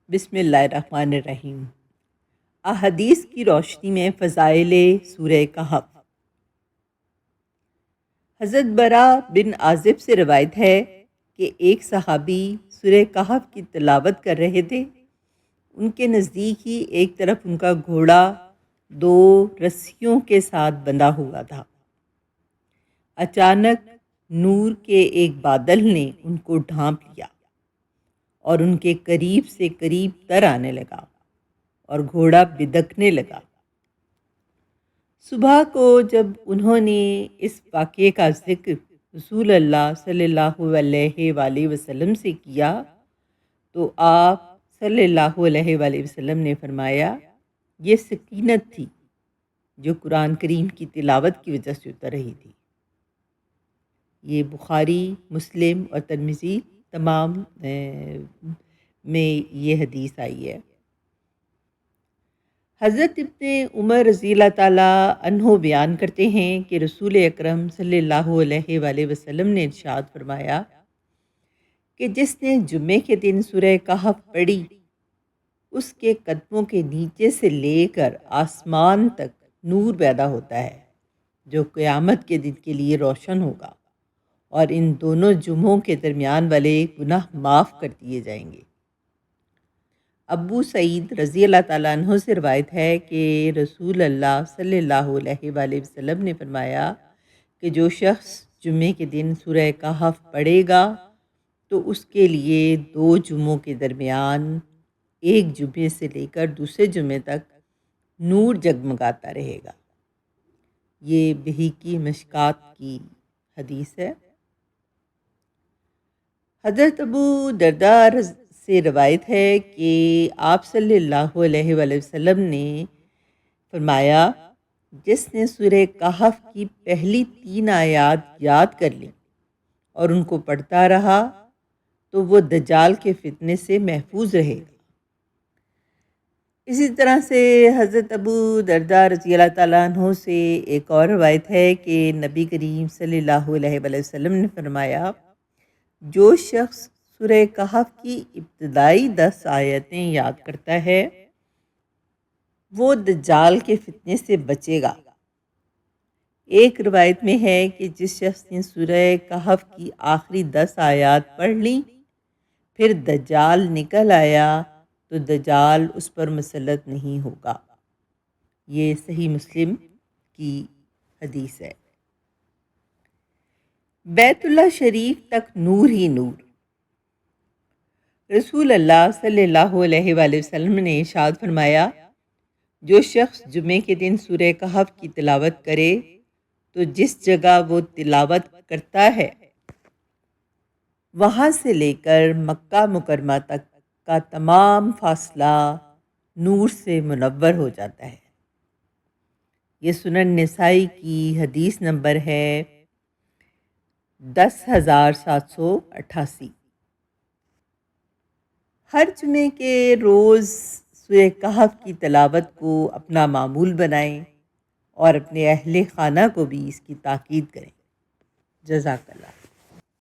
بسم اللہ الرحمن الرحیم۔ احادیث کی روشنی میں فضائل سورہ کہف۔ حضرت برا بن عازب سے روایت ہے کہ ایک صحابی سورہ کہف کی تلاوت کر رہے تھے۔ ان کے نزدیک ہی ایک طرف ان کا گھوڑا 2 رسیوں کے ساتھ بندھا ہوا تھا۔ اچانک نور کے ایک بادل نے ان کو ڈھانپ لیا اور ان کے قریب سے قریب تر آنے لگا اور گھوڑا بدکنے لگا۔ صبح کو جب انہوں نے اس واقعے کا ذکر رسول اللہ صلی اللہ علیہ وآلہ وسلم سے کیا تو آپ صلی اللہ علیہ وآلہ وسلم نے فرمایا، یہ سکینت تھی جو قرآن کریم کی تلاوت کی وجہ سے اتر رہی تھی۔ یہ بخاری، مسلم اور ترمذی تمام میں یہ حدیث آئی ہے۔ حضرت ابن عمر رضی اللہ تعالیٰ عنہ بیان کرتے ہیں کہ رسول اکرم صلی اللہ علیہ وآلہ وسلم نے ارشاد فرمایا کہ جس نے جمعے کے دن سورہ کہف پڑھی، اس کے قدموں کے نیچے سے لے کر آسمان تک نور پیدا ہوتا ہے جو قیامت کے دن کے لیے روشن ہوگا، اور ان دونوں جمعوں کے درمیان والے گناہ معاف کر دیے جائیں گے۔ ابو سعید رضی اللہ تعالیٰ عنہ سے روایت ہے کہ رسول اللہ صلی اللہ علیہ وآلہ وسلم نے فرمایا کہ جو شخص جمعے کے دن سورہ کہف پڑھے گا تو اس کے لیے 2 جمعوں کے درمیان ایک جمعے سے لے کر دوسرے جمعے تک نور جگمگاتا رہے گا۔ یہ بہیقی مشکات کی حدیث ہے۔ حضرت ابو درداء سے روایت ہے کہ آپ صلی اللہ علیہ وآلہ وسلم نے فرمایا، جس نے سورہ کہف کی پہلی 3 آیات یاد کر لی اور ان کو پڑھتا رہا تو وہ دجال کے فتنے سے محفوظ رہے گا۔ اسی طرح سے حضرت ابو درداء رضی اللہ تعالیٰ عنہ سے ایک اور روایت ہے کہ نبی کریم صلی اللہ علیہ وآلہ وسلم نے فرمایا، جو شخص سورہ کہف کی ابتدائی 10 آیتیں یاد کرتا ہے وہ دجال کے فتنے سے بچے گا۔ ایک روایت میں ہے کہ جس شخص نے سورہ کہف کی آخری 10 آیات پڑھ لیں پھر دجال نکل آیا تو دجال اس پر مسلط نہیں ہوگا۔ یہ صحیح مسلم کی حدیث ہے۔ بیت اللہ شریف تک نور ہی نور۔ رسول اللہ صلی اللہ علیہ وآلہ وسلم نے ارشاد فرمایا، جو شخص جمعے کے دن سورہ کہف کی تلاوت کرے تو جس جگہ وہ تلاوت کرتا ہے وہاں سے لے کر مکہ مکرمہ تک کا تمام فاصلہ نور سے منور ہو جاتا ہے۔ یہ سنن نسائی کی حدیث نمبر ہے 10,788۔ ہر جمعے کے روز سورہ کہف کی تلاوت کو اپنا معمول بنائیں اور اپنے اہل خانہ کو بھی اس کی تاکید کریں۔ جزاک اللہ۔